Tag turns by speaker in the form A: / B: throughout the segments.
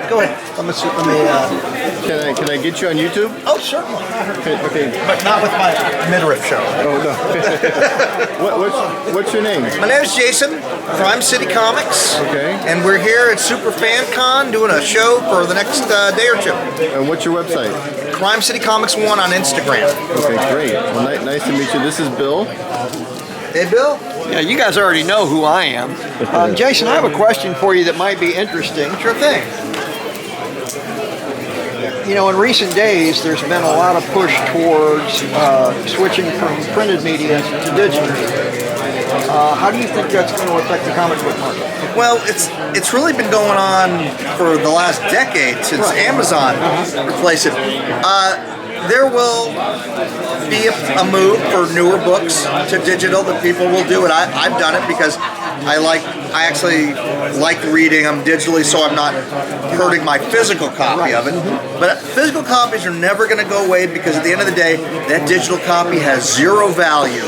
A: Go ahead. Let me.
B: Can I get you on YouTube?
A: Oh, certainly.
B: Okay.
A: But not with my midriff show.
B: Oh no. what's your name?
A: My name is Jason, Crime City Comics.
B: Okay.
A: And we're here at Super Fan Con doing a show for the next day or two.
B: And what's your website?
A: Crime City Comics 1 on Instagram.
B: Okay, great. Well, nice to meet you. This is Bill.
A: Hey, Bill.
C: Yeah, you guys already know who I am. Jason, I have a question for you that might be interesting.
A: Sure thing.
C: You know, in recent days, there's been a lot of push towards switching from printed media to digital. How do you think that's going to affect the comic book market?
A: Well, it's really been going on for the last decade since Amazon replaced it. There will be a move for newer books to digital that people will do, and I've done it because I actually like reading them digitally, so I'm not hurting my physical copy of it. But physical copies are never going to go away because at the end of the day, that digital copy has zero value,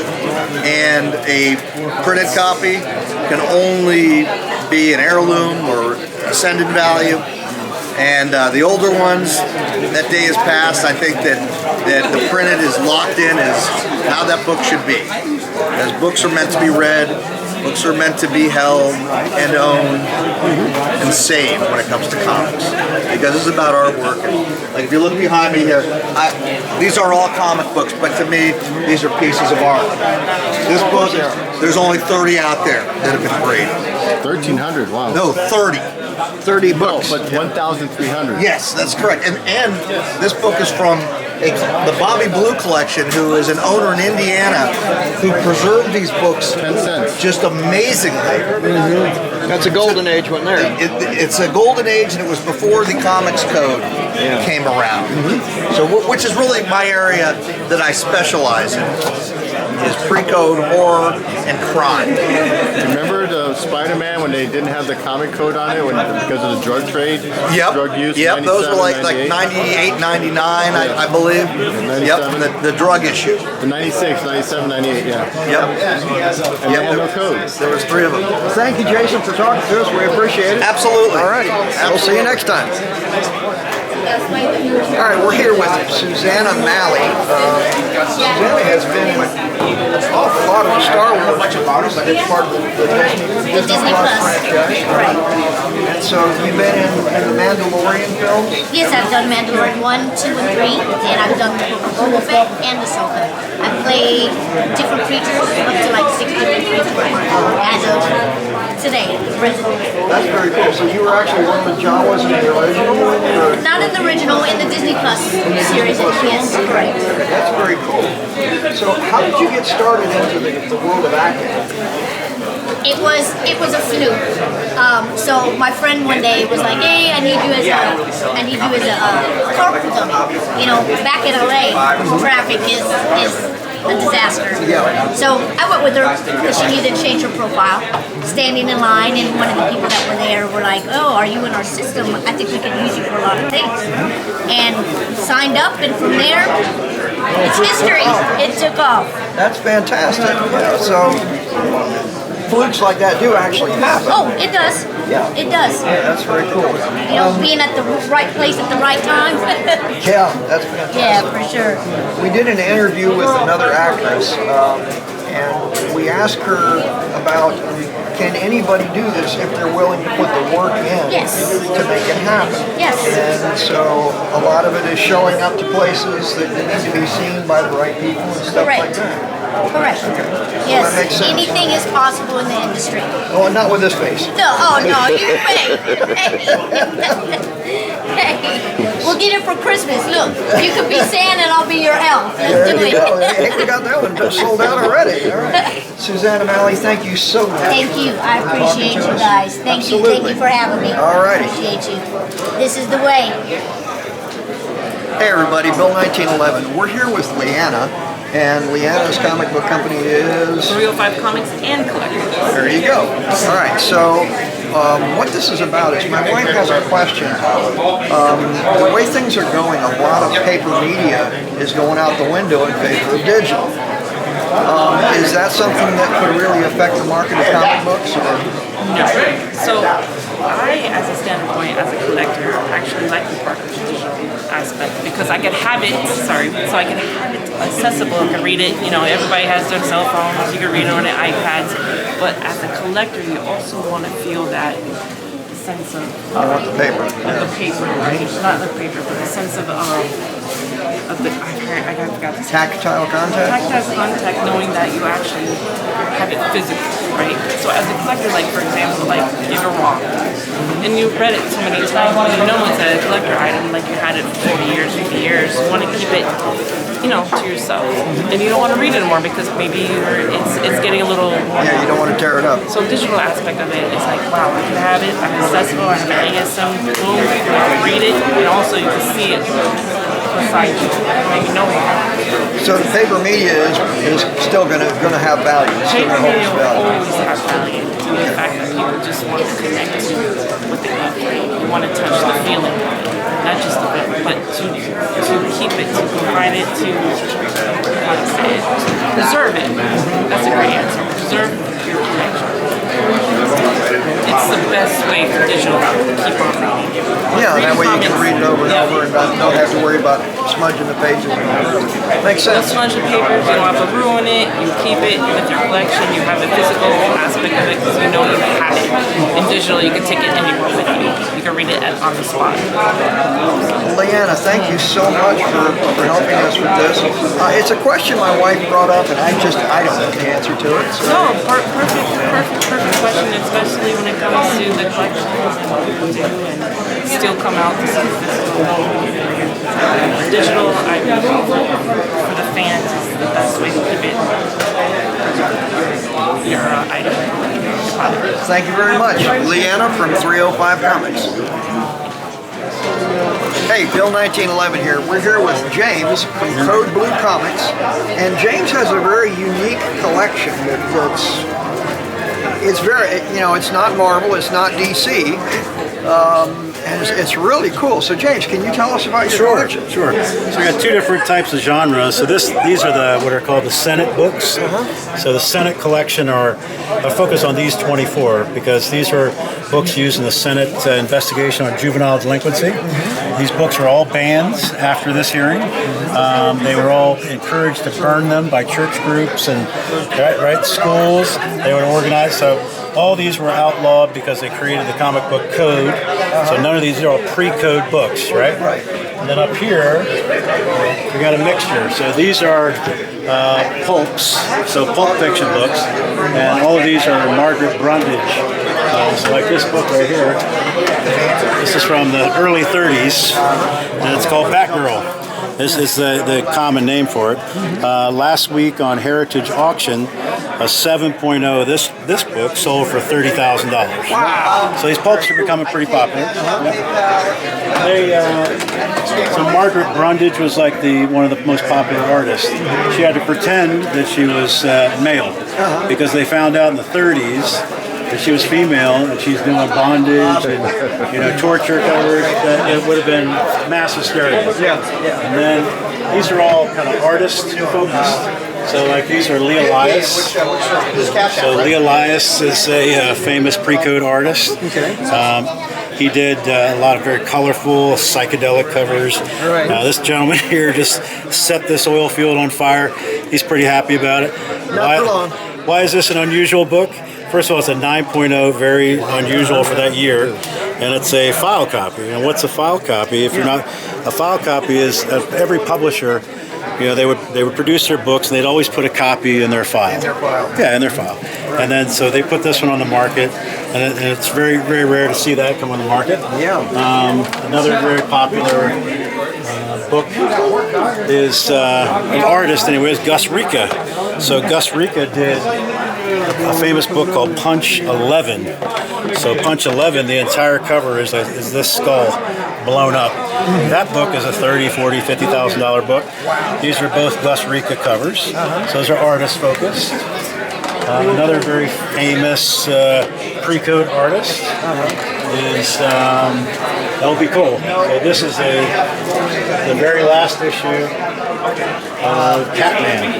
A: and a printed copy can only be an heirloom or ascendant value. And the older ones, that day is past. I think that the printed is locked in as how that book should be. As books are meant to be read, books are meant to be held and owned and saved when it comes to comics. Because this is about artwork. Like if you look behind me here, these are all comic books, but to me, these are pieces of art. This book, there's only 30 out there that have been graded.
B: 1,300, wow.
A: No, 30.
C: 30 books.
B: But 1,300.
A: Yes, that's correct. And this book is from the Bobby Blue collection, who is an owner in Indiana who preserved these books
B: 10 cents.
A: just amazingly.
C: That's a golden age one there.
A: It's a golden age, and it was before the Comics Code came around. So, which is really my area that I specialize in, is pre-code horror and crime.
B: Remember the Spider-Man when they didn't have the comic code on it because of the drug trade?
A: Yep.
B: Drug use?
A: Yep, those were like
B: 98?
A: 98, 99, I believe. Yep, the drug issue.
B: The 96, 97, 98, yeah.
A: Yep.
B: And they had no codes.
A: There was 3 of them.
C: Thank you, Jason, for talking to us. We appreciate it.
A: Absolutely.
C: All righty. We'll see you next time. All right, we're here with Susanna Malley. Susanna has been in an awful lot of the Star Wars movies. It's part of the Disney Plus franchise.
D: Right.
C: And so you've been in the Mandalorian films?
D: Yes, I've done Mandalorian 1, 2, and 3, and I've done the Book of Boba Fett and Ahsoka. I played different creatures, up to like 6 different creatures as of today, original.
C: That's very cool. So you were actually one of the Jawas in the original one?
D: Not in the original, in the Disney Plus series, yes, correct.
C: That's very cool. So how did you get started into the world of acting?
D: It was a fluke. So my friend one day was like, "Hey, I need you as a carpool dummy." You know, back in LA, traffic is a disaster. So I went with her because she needed to change her profile. Standing in line, and one of the people that were there were like, "Oh, are you in our system? I think we could use you for a lot of things." And signed up, and from there, it's history. It took off.
C: That's fantastic. Yeah, so flukes like that do actually happen.
D: Oh, it does.
C: Yeah.
D: It does.
C: Yeah, that's very cool.
D: You know, being at the right place at the right time.
C: Yeah, that's fantastic.
D: Yeah, for sure.
C: We did an interview with another actress, and we asked her about, can anybody do this if they're willing to put the work in to make it happen?
D: Yes.
C: And so a lot of it is showing up to places that need to be seen by the right people and stuff like that.
D: Correct. Yes.
C: That makes sense.
D: Anything is possible in the industry.
C: Oh, not with this face.
D: No, oh no, you wait. Hey, we'll get it for Christmas. Look, you could be Santa and I'll be your elf. Let's do
C: There you
D: it.
C: go. Hey, we got that one sold out already. All right. Susanna Malley, thank you so much.
D: Thank you. I appreciate you guys. Thank you. Thank you for having me.
C: All righty.
D: Appreciate you. This is the way.
C: Hey everybody, Bill 1911. We're here with Leanna, and Leanna's comic book company is
E: 305 Comics and Collectibles.
C: There you go. All right, so what this is about is my wife has a question. The way things are going, a lot of paper media is going out the window in favor of digital. Is that something that could really affect the market of comic books? Or?
E: No. So I, as a standpoint, as a collector, actually like the part of the digital aspect because I can have it. So I can have it accessible. I can read it. You know, everybody has their cell phones. You can read it on their iPads. But as a collector, you also want to feel that sense of
C: the paper.
E: Of the paper, right? Not the paper, but the sense of the I forgot this.
C: Tactile contact?
E: Tactile contact, knowing that you actually have it physical, right? So as a collector, like for example, like if you're wrong, and you've read it so many times, when you know it's a collector item, like you had it for 40 years, 50 years, you want to keep it, you know, to yourself. And you don't want to read it anymore because maybe it's getting a little more.
C: Yeah, you don't want to tear it up.
E: So the digital aspect of it is like, wow, I can have it, I'm accessible, I'm an ASM, boom, you can read it, and also you can see it beside you, and you know it.
C: So the paper media is still going to have value. It's still
E: Paper
C: going to
E: media
C: hold
E: will
C: value.
E: always have value to the fact that people just want to connect to what they love. You want to touch the feeling, not just the book, but to keep it, to provide it, to how to say it, preserve it. That's a great answer. Preserve your connection. It's the best way for digital to keep on reading.
C: Yeah, that way you can read it over and over and don't have to worry about smudging the pages. Makes
E: Don't
C: sense.
E: smudge the papers, you don't have to ruin it, you keep it with your collection, you have the physical aspect of it because you know you have it. In digital, you can take it anywhere with you. You can read it on the spot.
C: Leanna, thank you so much for helping us with this. It's a question my wife brought up and I don't know the answer to it. So.
E: No, perfect question, especially when it comes to the collections and what people do and still come out to see physical. Digital, I for the fans is the best way to keep it your item.
C: Thank you very much.
A: Leanna from 305 Comics.
C: Hey, Bill 1911 here. We're here with James from Codeblue Comics, and James has a very unique collection it's very, you know, it's not Marvel, it's not DC, and it's really cool. So James, can you tell us about your collection?
F: Sure. So we got two different types of genres. So these are what are called the Senate books. So the Senate collection I focus on these 24 because these are books used in the Senate investigation on juvenile delinquency. These books are all banned after this hearing. They were all encouraged to burn them by church groups and schools. They would organize. So all these were outlawed because they created the comic book code. So none of these are all pre-code books, right? And then up here, we got a mixture. So these are pulps, so pulp fiction books, and all of these are Margaret Brundage. So like this book right here, this is from the early 30s, and it's called Batgirl. This is the common name for it. Last week on Heritage Auction, a 7.0 this book sold for $30,000. Wow! So these pulps are becoming pretty popular. So Margaret Brundage was like one of the most popular artists. She had to pretend that she was male because they found out in the 30s that she was female and she's doing bondage and torture covers. That it would have been mass hysteria. And then these are all kind of artist focused. So like these are Lee Elias. So Lee Elias is a famous pre-code artist. He did a lot of very colorful psychedelic covers. This gentleman here just set this oil field on fire. He's pretty happy about it.
C: Not for long.
F: Why is this an unusual book? First of all, it's a 9.0, very unusual for that year, and it's a file copy. And what's a file copy? If you're not, a file copy is every publisher, they would produce their books, and they'd always put a copy in their file.
C: In their file.
F: Yeah, in their file. And then so they put this one on the market, and it's very, very rare to see that come on the market. Another very popular book is an artist, anyways, Gus Rica. So Gus Rica did a famous book called Punch 11. So Punch 11, the entire cover is this skull blown up. That book is a $30,000, $40,000, $50,000 book. These are both Gus Rica covers. So those are artist focused. Another very famous pre-code artist is LB Cole. So this is the very last issue of Catman.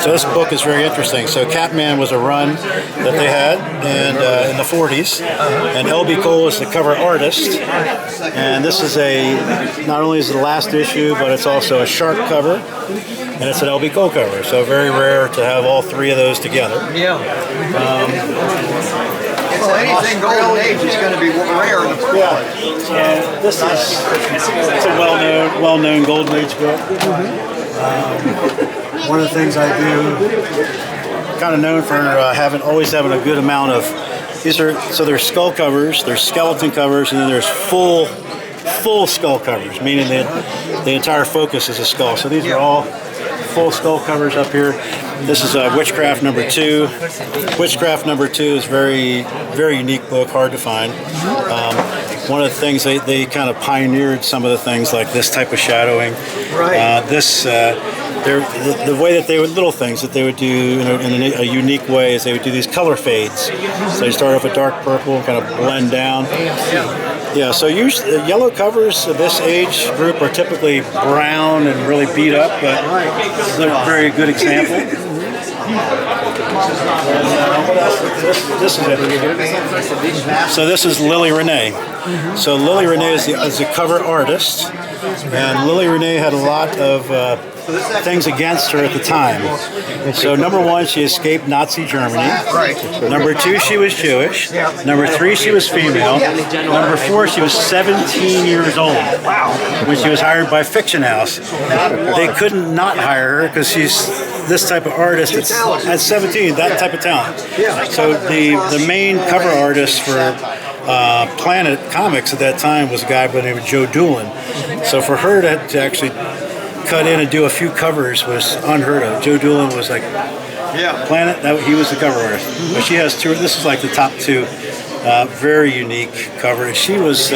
F: So this book is very interesting. So Catman was a run that they had in the 40s, and LB Cole is the cover artist. And this is not only is it the last issue, but it's also a shark cover, and it's an LB Cole cover. So very rare to have all three of those together.
C: Yeah. Well, anything golden age is going to be rare in the first place.
F: So this is it's a well-known golden age book. One of the things I do, kind of known for always having a good amount of there's skull covers, there's skeleton covers, and then there's full skull covers, meaning that the entire focus is a skull. So these are all full skull covers up here. This is Witchcraft number 2. Witchcraft number 2 is very, very unique book, hard to find. One of the things they kind of pioneered some of the things like this type of shadowing.
C: Right.
F: The way that they would little things that they would do in a unique way is they would do these color fades. So they start off with dark purple and kind of blend down. Yeah. So usually yellow covers of this age group are typically brown and really beat up, but this is a very good example. This is it. So this is Lily Renee. So Lily Renee is the cover artist, and Lily Renee had a lot of things against her at the time. So number 1, she escaped Nazi Germany.
C: Right.
F: Number 2, she was Jewish. Number 3, she was female. Number 4, she was 17 years old when she was hired by Fiction House. They couldn't not hire her because she's this type of artist at 17, that type of talent. So the main cover artist for Planet Comics at that time was a guy by the name of Joe Doolin. So for her to actually cut in and do a few covers was unheard of. Joe Doolin was like Planet, he was the cover artist. But she has two, this is like the top 2. Very unique cover. She was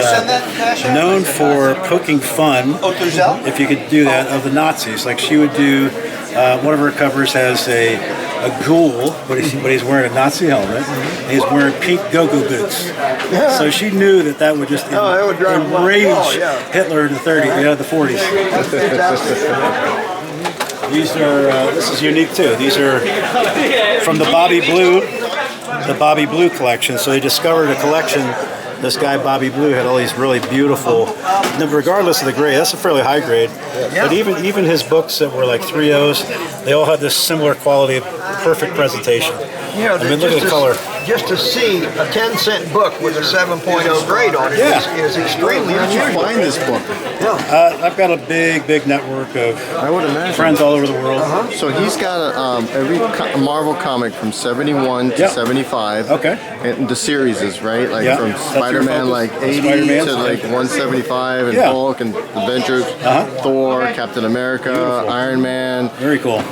F: known for poking fun, if you could do that, of the Nazis. Like she would do, one of her covers has a ghoul, but he's wearing a Nazi helmet, and he's wearing pink go-go boots. So she knew that would just enrage Hitler in the 40s. These are, this is unique too. These are from the Bobby Blue collection. So they discovered a collection. This guy Bobby Blue had all these really beautiful, regardless of the grade, that's a fairly high grade. But even his books that were like 3.0s, they all had this similar quality of perfect presentation.
C: Yeah,
F: I mean, look at the color.
C: Just to see a 10-cent book with a 7.0 grade on it is extremely
B: Where did you
C: unusual.
B: find this book?
F: I've got a big network of friends all over the world.
B: So he's got every Marvel comic from 71 to 75.
F: Okay.
B: And the series is, right? Like from Spider-Man like 80 to like 175 and Hulk and Avengers, Thor, Captain America, Iron Man.
F: Very cool.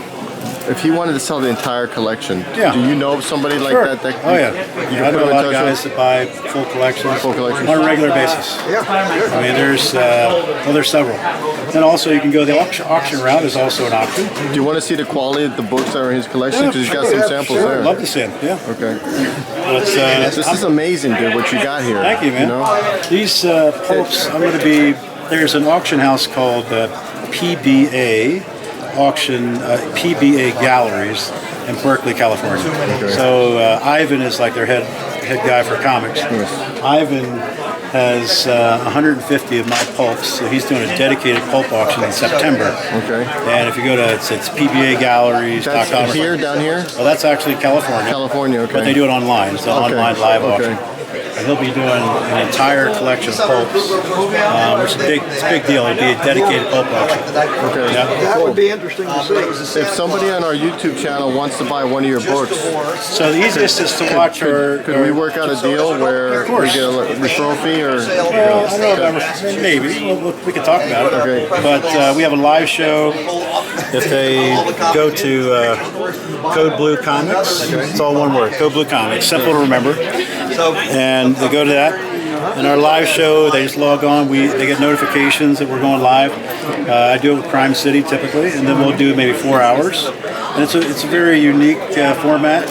B: If he wanted to sell the entire collection, do you know somebody like that?
F: I know a lot of guys that buy full collections on a regular basis. I mean, there's several. And also, you can go the auction route is also an option.
B: Do you want to see the quality of the books that are in his collection? Because he's got some samples there.
F: I'd love to see them. Yeah.
B: Okay. This is amazing, dude. What you got here?
F: Thank you, man.
B: You know?
F: These pulps, there's an auction house called PBA. PBA Galleries in Berkeley, California. So Ivan is like their head guy for comics. Ivan has 150 of my pulps, so he's doing a dedicated pulp auction in September.
B: Okay.
F: And if you go to it's pbagaleries.com.
B: That's here, down here?
F: Well, that's actually California.
B: California, okay.
F: But they do it online. It's an online live auction. And he'll be doing an entire collection of pulps, which is a big deal. It'd be a dedicated pulp auction.
B: Okay.
C: That would be interesting to see.
B: If somebody on our YouTube channel wants to buy one of your books,
F: so the easiest is to watch our.
B: Could we work out a deal where we get a referral fee, or?
F: Well, I don't know about maybe we could talk about it.
B: Okay.
F: But we have a live show. If they go to Codeblue Comics, it's all one word. Codeblue Comics, simple to remember. And they go to that. And our live show, they just log on. They get notifications that we're going live. I do it with Crime City typically, and then we'll do maybe 4 hours. And it's a very unique format.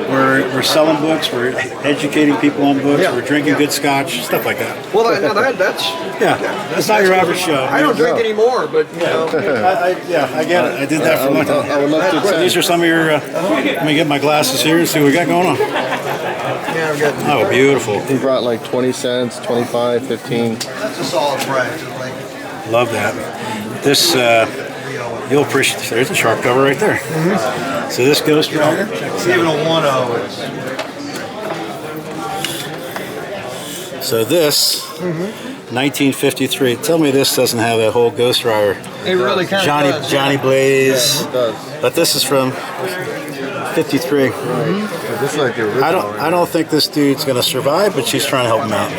F: we're selling books, we're educating people on books, we're drinking good scotch, stuff like that.
C: Well, that's
F: it's not your average show.
C: I don't drink anymore, but you know.
F: I get it. I did that for a long time.
B: I would love to.
F: So these are some of your. Let me get my glasses here and see what we got going on.
C: Yeah, I've got.
F: Oh, beautiful.
B: He brought like 20 cents, 25, 15.
A: That's a solid price.
F: Love that. This, you'll appreciate. There's a sharp cover right there. So this Ghost Rider.
A: Even a 1.0 is.
F: So this, 1953. Tell me this doesn't have that whole Ghost Rider.
C: It really kind of does.
F: Johnny Blaze.
B: It does.
F: But this is from 53.
B: This is like the original.
F: I don't think this dude's gonna survive, but she's trying to help him out.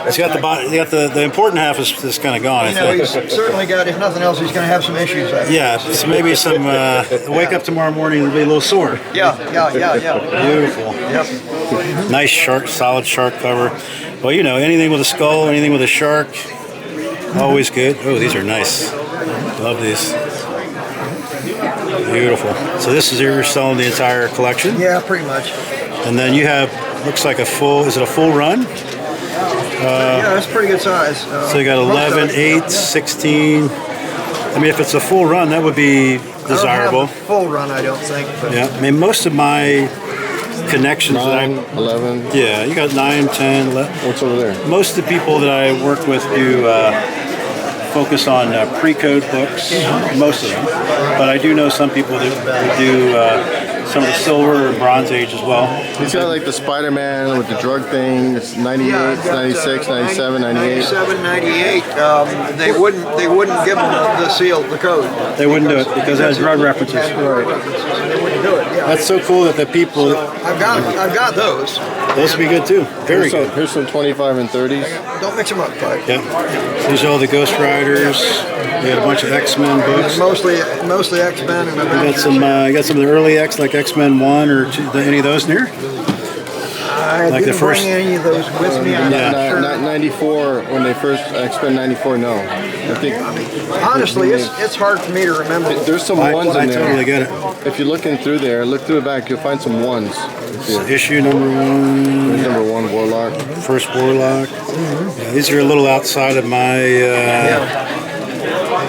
F: He's got the body. He got the important half is kind of gone.
C: You know, he's certainly got. If nothing else, he's going to have some issues.
F: Yeah, so maybe some. Wake up tomorrow morning and be a little sore.
C: Yeah.
F: Beautiful.
C: Yep.
F: Nice shark, solid shark cover. Well, you know, anything with a skull, anything with a shark, always good. Oh, these are nice. Love these. Beautiful. So this is you're selling the entire collection?
C: Yeah, pretty much.
F: And then you have, looks like a full, is it a full run?
C: Yeah, that's pretty good size.
F: So you got 11, 8, 16. I mean, if it's a full run, that would be desirable.
C: I don't have a full run, I don't think. But.
F: Yeah, I mean, most of my connections
B: 9, 11.
F: Yeah, you got 9, 10, 11.
B: What's over there?
F: Most of the people that I work with do focus on pre-code books, most of them. But I do know some people that do some of the silver and bronze age as well.
B: He's got like the Spider-Man with the drug thing. It's 98, 96, 97, 98.
C: 97, 98. They wouldn't give them the seal, the code.
F: They wouldn't do it because it has drug references.
C: They wouldn't do it. Yeah.
F: That's so cool that the people.
C: I've got those.
F: Those would be good too. Very good.
B: Here's some 25 and 30s.
C: Don't mix them up, Clyde.
F: Yeah. These are all the Ghost Riders. We got a bunch of X-Men books.
C: Mostly X-Men and
F: You
C: Avengers.
F: got some of the early X, like X-Men 1 or 2, any of those in here?
C: I
F: like
C: didn't
F: the first-
C: bring any of those with me. I'm not sure.
B: 94, when they first, X-Men 94, no. I think.
C: Honestly, it's hard for me to remember.
B: There's some ones in
F: I
B: there.
F: totally get it.
B: If you're looking through there, look through the back, you'll find some ones.
F: Issue number 1.
B: There's number 1, Warlock.
F: First Warlock. Yeah, these are a little outside of my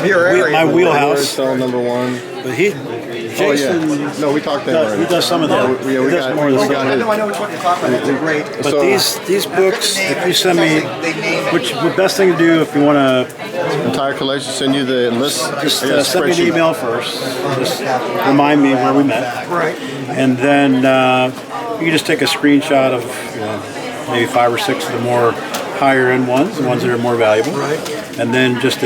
C: Your area.
F: my wheelhouse.
B: Cell number 1.
F: But Jason,
B: No, we talked that already.
F: he does some of that.
B: Yeah,
F: He
B: we
F: does
B: got
F: more of the
B: we
F: stuff.
B: got
A: I
B: his.
A: know which one you're talking about. They're great.
F: But
B: So-
F: these books, if you send me, the best thing to do if you want to
B: Entire collection, send you the list.
F: just
B: I got a
F: send me an
B: spreadsheet.
F: email first, just remind me where we met,
C: Right.
F: and then you can just take a screenshot of maybe 5 or 6 of the more higher end ones, the ones that are more valuable,
C: Right.
F: and then just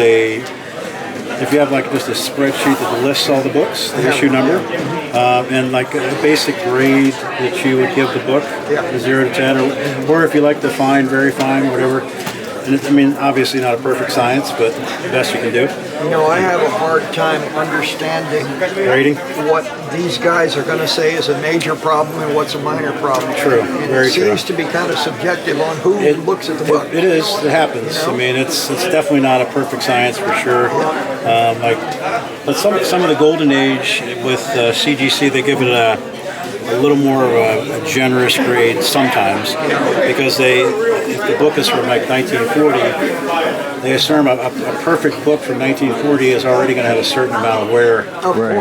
F: if you have like just a spreadsheet that lists all the books, the issue number, and like a basic grade that you would give the book, 0 to 10, or if you like to fine, very fine, whatever. And I mean, obviously not a perfect science, but the best you can do.
C: You know, I have a hard time understanding
F: Rating?
C: what these guys are going to say is a major problem and what's a minor problem.
F: True, very
C: It seems to be kind of subjective on who looks at the book.
F: It is. It happens. I mean, it's definitely not a perfect science for sure. But some of the golden age with CGC, they give it a little more of a generous grade sometimes because if the book is from like 1940, they assume a perfect book from 1940 is already going to have a certain amount of wear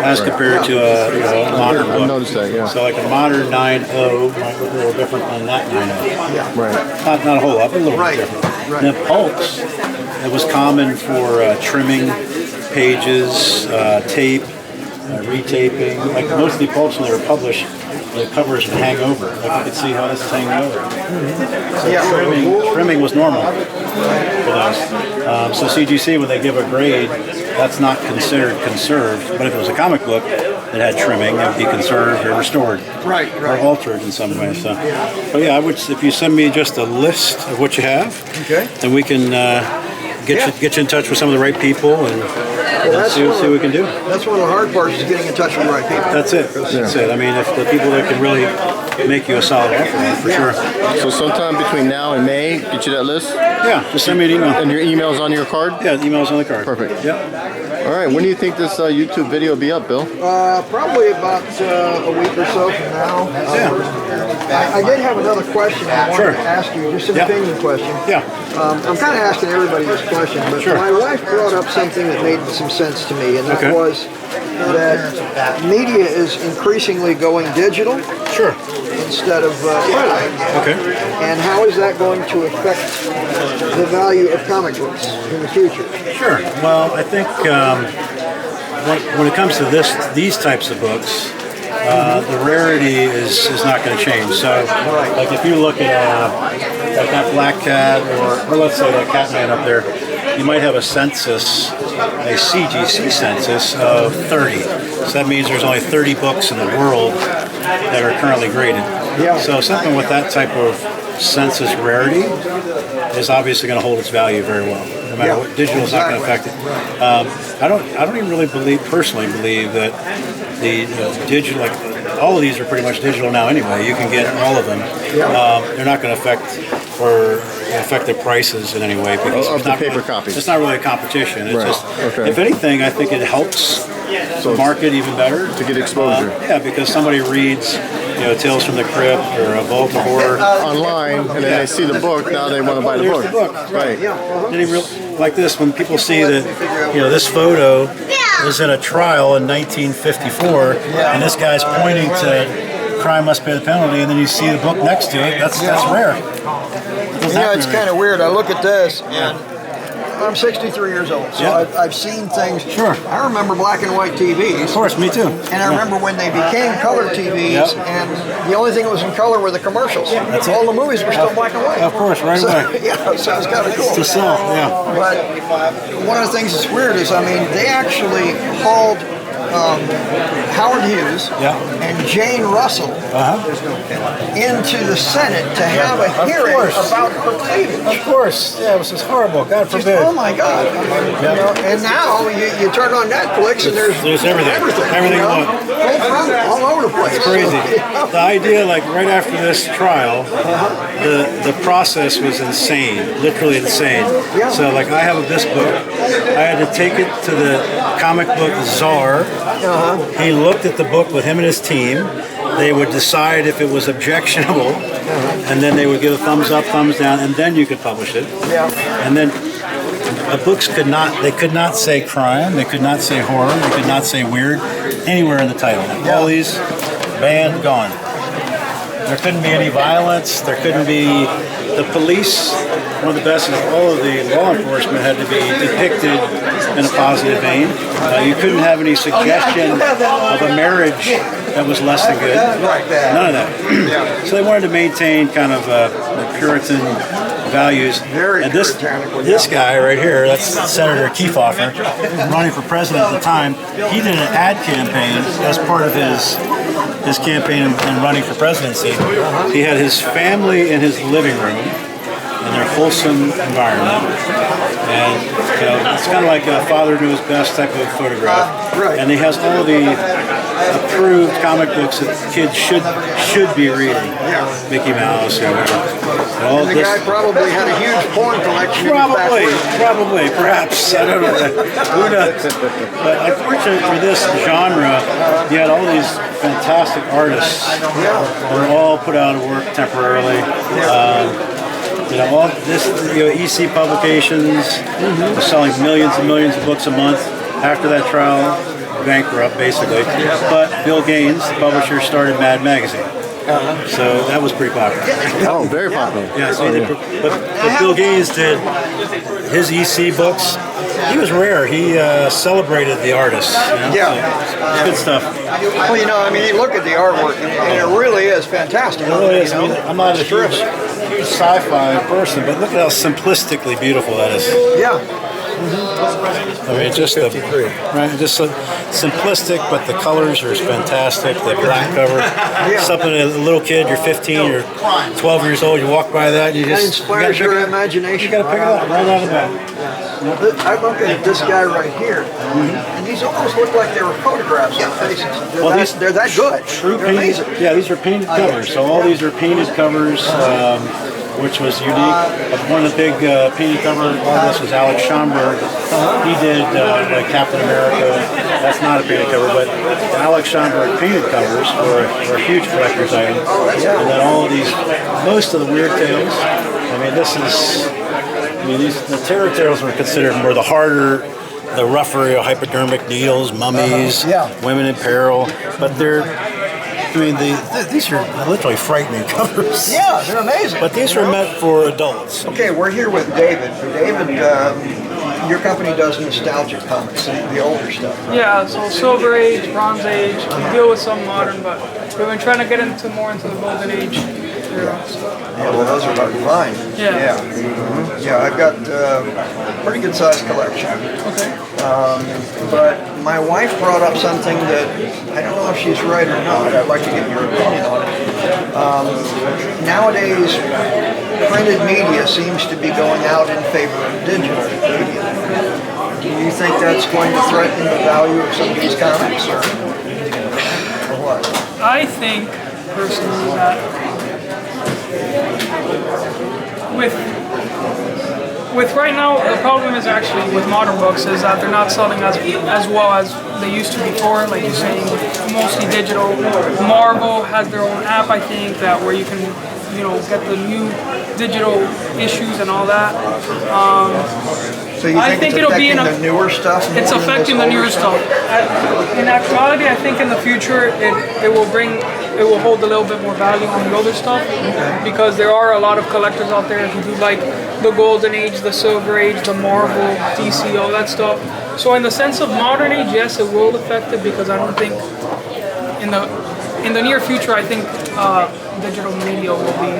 F: as compared to a modern book.
B: I've noticed that, yeah.
F: So like a modern 9.0 might look a little different than that 9.0.
B: Right.
F: Not a whole lot, but a little bit different.
C: Right.
F: And the pulps, it was common for trimming pages, tape, retaping. Like most of the pulps when they were published, the covers would hang over. Like you could see how this is hanging over. So trimming was normal for those. So CGC, when they give a grade, that's not considered conserved. But if it was a comic book that had trimming, it would be conserved or restored,
C: Right.
F: or altered in some way. So, but yeah, I would. If you send me just a list of what you have,
C: Okay.
F: then we can get you in touch with some of the right people and see what we can do.
C: That's one of the hard parts is getting in touch with the right people.
F: That's it. That's it. I mean, if the people that can really make you a solid offer for sure.
B: So sometime between now and May, get you that list?
F: Yeah, just send me an email.
B: And your email's on your card?
F: Yeah, the email's on the card.
B: Perfect.
F: Yep.
B: All right, when do you think this YouTube video will be up, Bill?
C: Probably about a week or so from now. I did have another question I wanted to ask you, just an opinion question.
F: Yeah.
C: I'm kind of asking everybody this question, but my wife brought up something that made some sense to me, and that was that media is increasingly going digital instead of print.
F: Okay.
C: And how is that going to affect the value of comic books in the future?
F: Sure. Well, I think when it comes to these types of books, the rarity is not going to change. So, like if you look at like that Black Cat, or let's say that Catman up there, you might have a census, a CGC census of 30. So that means there's only 30 books in the world that are currently graded. So something with that type of census rarity is obviously going to hold its value very well. No matter what, digital is not going to affect it. I don't even really personally believe that the digital, like all of these are pretty much digital now anyway. You can get all of them. They're not going to affect their prices in any way because
B: of the paper copies.
F: It's not really a competition. It's just, if anything, I think it helps the market even better
B: to get exposure.
F: Because somebody reads, Tales from the Crypt or a Vault of Horror
B: online, and then they see the book. Now they want to buy the book.
F: The book.
B: Right.
F: Like this, when people see that, this photo is in a trial in 1954, and this guy's pointing to crime must pay the penalty, and then you see the book next to it. That's rare.
C: It's kind of weird. I look at this, and I'm 63 years old, so I've seen things. I remember black and white TVs.
F: Of course, me too.
C: And I remember when they became color TVs, and the only thing that was in color were the commercials. All the movies were still black and white.
F: Of course, right away.
C: So it's kind of cool.
F: To sell,
C: But one of the things that's weird is, they actually hauled Howard Hughes and Jane Russell into the Senate to have a hearing about her cleavage.
F: Of course, it was just horrible. God forbid.
C: Oh my God! And now you turn on Netflix and there's
F: everything you want,
C: all over the place.
F: It's crazy. The idea, like right after this trial, the process was insane, literally insane. So, like, I have this book. I had to take it to the comic book czar. He looked at the book with him and his team. They would decide if it was objectionable, and then they would give a thumbs up, thumbs down, and then you could publish it. And then the books could not say crime, they could not say horror, they could not say weird anywhere in the title. All these banned, gone. There couldn't be any violence. There couldn't be the police. One of the best is all of the law enforcement had to be depicted in a positive vein. You couldn't have any suggestion of a marriage that was less than good. None of that. So they wanted to maintain kind of the Puritan values. And this guy right here, that's Senator Kefauver, running for president at the time. He did an ad campaign as part of his campaign and running for presidency. He had his family in his living room in their wholesome environment, and it's kind of like a father knew his best type of photograph. And he has all the approved comic books that kids should be reading, Mickey Mouse or whatever.
C: And the guy probably had a huge porn collection.
F: Probably, perhaps. I don't know. Who knows? But unfortunately for this genre, you had all these fantastic artists that were all put out of work temporarily. All this, EC Publications was selling millions and millions of books a month. After that trial, bankrupt basically. But Bill Gaines, the publisher, started Mad Magazine. So that was pretty popular.
B: Oh, very popular.
F: Yeah, so but Bill Gaines did his EC books. He was rare. He celebrated the artists. So good stuff.
C: Well, you look at the artwork, and it really is fantastic.
F: It really is. I'm not a huge sci-fi person, but look at how simplistically beautiful that is. Just just simplistic, but the colors are fantastic. The black cover, something a little kid, you're 15 or 12 years old, you walk by that, and you just
C: inspires your imagination.
F: You got to pick it up right out of the bat.
C: I look at this guy right here, and these almost look like they were photographs of faces. They're that good.
F: True
C: They're amazing.
F: Yeah, these are painted covers. So all these are painted covers, which was unique. One of the big painted cover artists was Alex Schomburg. He did like Captain America. That's not a painted cover, but Alex Schomburg painted covers were a huge collector's item. And then all of these, most of the weird tales. I mean, the terror tales were considered more the harder, the rougher, hypodermic needles, mummies, women in peril. But these are literally frightening covers.
C: Yeah, they're amazing.
F: But these are meant for adults.
C: Okay, we're here with David. David, your company does nostalgic comics, the older stuff. Right?
G: Yeah, so Silver Age, Bronze Age. We deal with some modern, but we've been trying to get more into the Golden Age era.
C: Yeah, well, those are hard to find.
G: Yeah.
C: Yeah, I've got a pretty good sized collection.
G: Okay.
C: But my wife brought up something that I don't know if she's right or not. I'd like to get your opinion on it. Nowadays, printed media seems to be going out in favor of digital media. Do you think that's going to threaten the value of some of these comics, or what?
G: I think, personally, that with right now, the problem is actually with modern books is that they're not selling as well as they used to before. Like you're saying, mostly digital. Marvel has their own app, I think, that where you can, get the new digital issues and all that.
C: So you think it's affecting the newer stuff?
G: It's affecting the newer stuff. In actuality, I think in the future it will hold a little bit more value on the older stuff, because there are a lot of collectors out there who do like the Golden Age, the Silver Age, the Marvel, DC, all that stuff. So in the sense of modern age, yes, it will affect it, because I don't think in the near future, I think digital media will be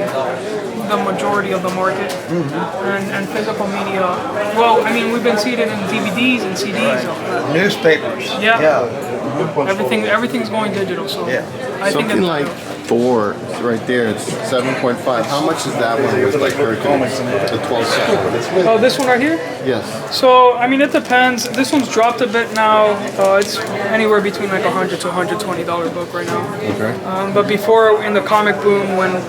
G: the majority of the market, and physical media. Well, I mean, we've been seeing it in DVDs and CDs.
C: Newspapers.
G: Yeah. Everything's going digital. So I think
B: something like Thor right there. It's 7.5. How much is that one with like Hercules? The 12 cent.
G: Oh, this one right here?
B: Yes.
G: So I mean, it depends. This one's dropped a bit now. It's anywhere between like $100 to $120 book right now.
B: Okay.
G: But before, in the comic boom, when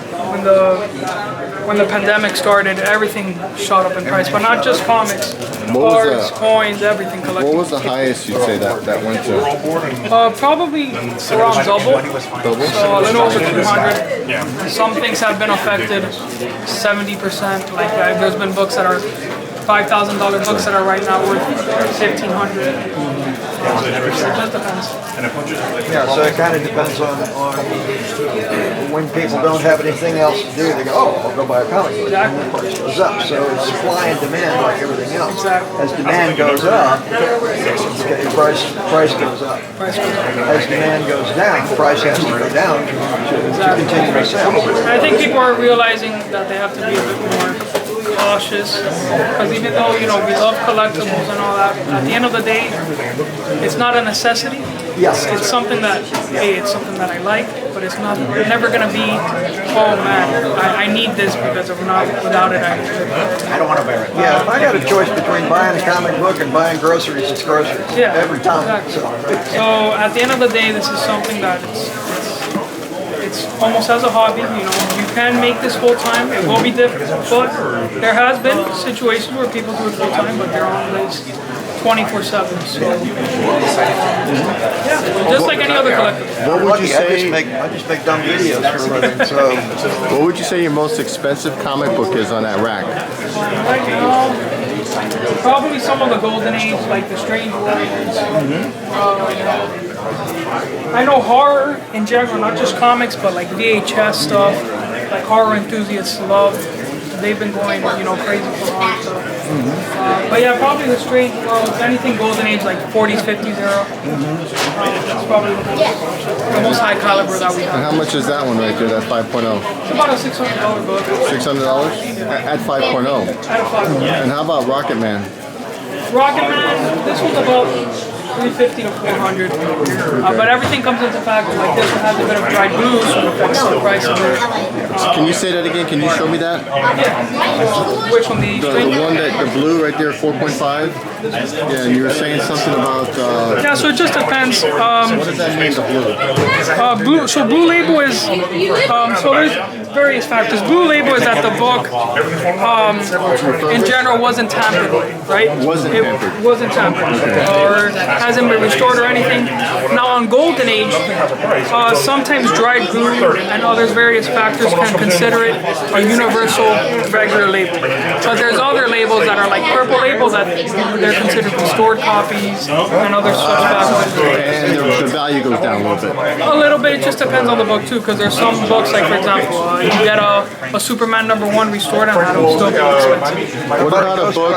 G: the pandemic started, everything shot up in price. But not just comics, cards, coins, everything collected.
B: What was the highest you'd say that went to?
G: Probably around double. So a little over 200. Some things have been affected 70%. Like there's been books that are $5,000 books that are right now worth $1,500. It just depends.
C: Yeah, so it kind of depends on when people don't have anything else to do. They go, I'll go buy a comic book.
G: Exactly.
C: And the price goes up. So it's supply and demand like everything else.
G: Exactly.
C: As demand goes up, price goes up. As demand goes down, price has to go down to continue to sell.
G: I think people are realizing that they have to be a bit more cautious, because even though we love collectibles and all that, at the end of the day, it's not a necessity.
C: Yes.
G: It's something that it's something that I like, but it's never gonna be, oh man, I need this, because if not, without it, I don't want to buy it.
C: Yeah, if I got a choice between buying a comic book and buying groceries, it's groceries.
G: Yeah,
C: every time.
G: Exactly. So at the end of the day, this is something that it's almost as a hobby. You can make this full time. It will be difficult, but there has been situations where people do it full time, but they're always 24/7. So yeah, just like any other collectible.
B: What would you say?
C: I just make dumb videos for a living. So
B: what would you say your most expensive comic book is on that rack?
G: Right now, probably some of the Golden Age, like the Strange Warriors. I know horror in general, not just comics, but like VHS stuff, like horror enthusiasts love. They've been going, crazy for long. So. But yeah, probably the Strange World, anything Golden Age, like 40s, 50s era. It's probably the most high caliber that we have.
B: And how much is that one right there, that 5.0?
G: It's about a $600 book.
B: $600? At 5.0?
G: At a 5.0.
B: And how about Rocket Man?
G: Rocket Man, this one's about $350 to $400. But everything comes into fact. Like this one has a bit of dried blue, so it affects the price of it.
B: Can you say that again? Can you show me that?
G: Yeah. Which one?
B: The one that the blue right there, 4.5. Yeah, and you were saying something about.
G: Yeah, so it just depends.
B: What does that mean? The blue.
G: So blue label is. So there's various factors. Blue label is that the book, in general, wasn't tampered with, right?
B: Wasn't
G: tampered, or hasn't been restored or anything. Now on Golden Age, sometimes dried glue and others various factors can consider it a universal regular label. But there's other labels that are like purple labels that they're considered restored copies and other such factors.
B: And the value goes down a little bit.
G: A little bit. It just depends on the book too, because there's some books like, for example, you get a Superman #1 restored and that'll still be expensive.
B: What about a book?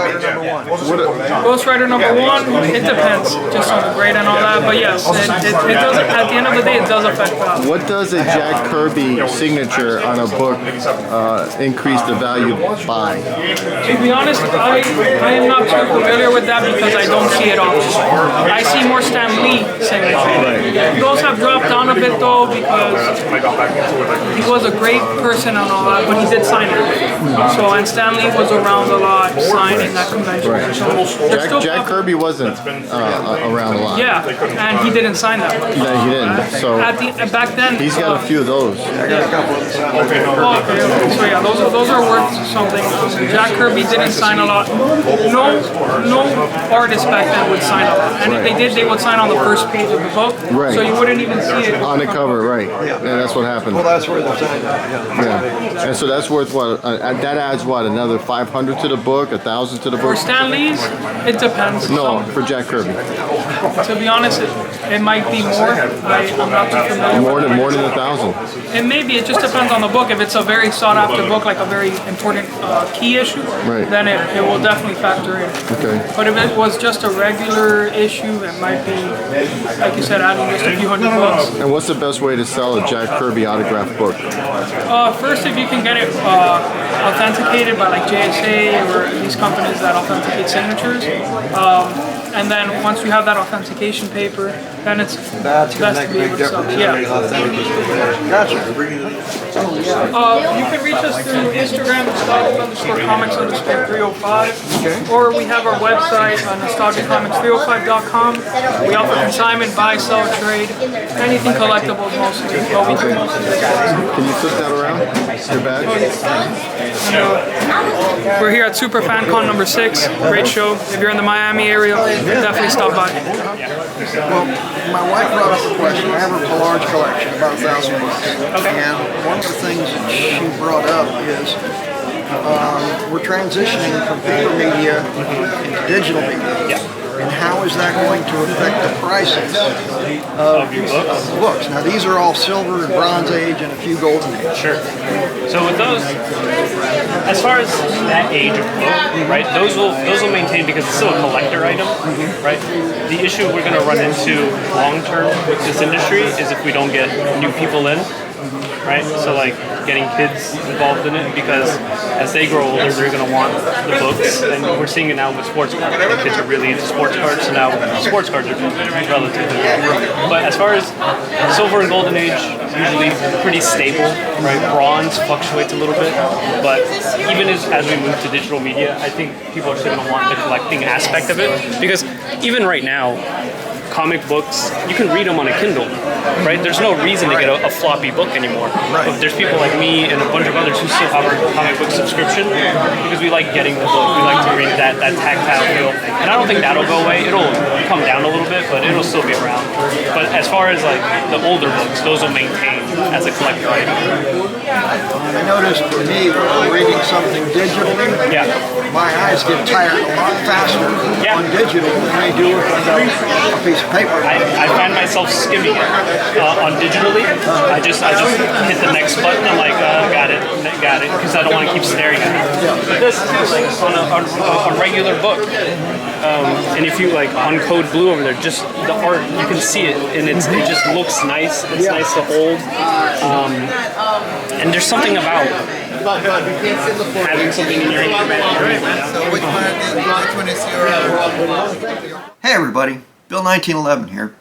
G: Ghost Rider #1, it depends, just on the grade and all that. But yes, it does. At the end of the day, it does affect value.
B: What does a Jack Kirby signature on a book increase the value by?
G: To be honest, I am not too familiar with that because I don't see it often. I see more Stan Lee signatures. Those have dropped down a bit though because he was a great person and all that, but he did sign it. So, and Stan Lee was around a lot signing that convention.
B: Right.
G: So
B: Jack Kirby wasn't around a lot.
G: Yeah, and he didn't sign that much.
B: No, he didn't. So
G: back then,
B: he's got a few of those.
G: Okay. So yeah, those are worth something. Jack Kirby didn't sign a lot. No artist back then would sign a lot. And if they did, they would sign on the first page of the book.
B: Right.
G: So you wouldn't even see it.
B: On the cover, right. And that's what happened.
C: Well, that's where they're saying that,
B: Yeah. And so that's worth what? That adds what? Another 500 to the book? 1,000 to the book?
G: For Stan Lee's, it depends.
B: No, for Jack Kirby.
G: To be honest, it might be more. I'm not too familiar.
B: More than 1,000.
G: It may be. It just depends on the book. If it's a very sought after book, like a very important key issue, then it will definitely factor in.
B: Okay.
G: But if it was just a regular issue, it might be, like you said, adding just a few $100.
B: And what's the best way to sell a Jack Kirby autographed book?
G: First, if you can get it authenticated by like JSA or these companies that authenticate signatures. And then once you have that authentication paper, then it's
C: That's going
G: best
C: to
G: to
C: make a
G: be
C: big
G: able to
C: difference.
G: sell.
C: Gotcha.
G: You can reach us through Instagram, nostalgic_comics_305, or we have our website, nostalgiccomics305.com. We offer consignment, buy, sell, trade, anything collectibles mostly. But we do mostly.
B: Can you flip that around? Your badge?
G: We're here at Super FanCon #6. Great show. If you're in the Miami area, definitely stop by.
C: Well, my wife brought up a question. I have a large collection, about 1,000 books. And one of the things that she brought up is we're transitioning from paper media into digital media. And how is that going to affect the prices of books? Now, these are all silver and bronze age and a few golden age.
H: Sure. So with those, as far as that age of book, right, those will maintain because it's still a collector item, right? The issue we're going to run into long term with this industry is if we don't get new people in, right? So like getting kids involved in it, because as they grow older, they're going to want the books, and we're seeing it now with sports cards. The kids are really into sports cards, so now sports cards are relatively new. But as far as silver and golden age, usually pretty stable, right? Bronze fluctuates a little bit, but even as we move to digital media, I think people are still going to want the collecting aspect of it, because even right now, comic books, you can read them on a Kindle, right? There's no reason to get a floppy book anymore. But there's people like me and a bunch of others who still have our comic book subscription because we like getting the book. We like to read that tactile feel. And I don't think that'll go away. It'll come down a little bit, but it'll still be around. But as far as like the older books, those will maintain as a collector item.
C: I noticed for me, when I'm reading something digitally, my eyes get tired a lot faster on digital than they do if I got a piece of paper.
H: I find myself skimming it on digitally. I just hit the next button. I'm like, got it, because I don't want to keep staring at it. But this is like on a regular book. And if you like on Codeblue over there, just the art, you can see it, and it just looks nice. It's nice to hold. And there's something about having something in your hand.
C: Hey everybody, Bill 1911 here.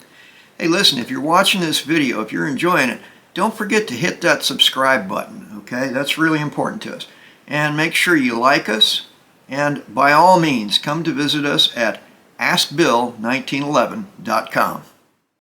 C: Hey, listen, if you're watching this video, if you're enjoying it, don't forget to hit that subscribe button, okay? That's really important to us. And make sure you like us, and by all means, come to visit us at AskBill1911.com.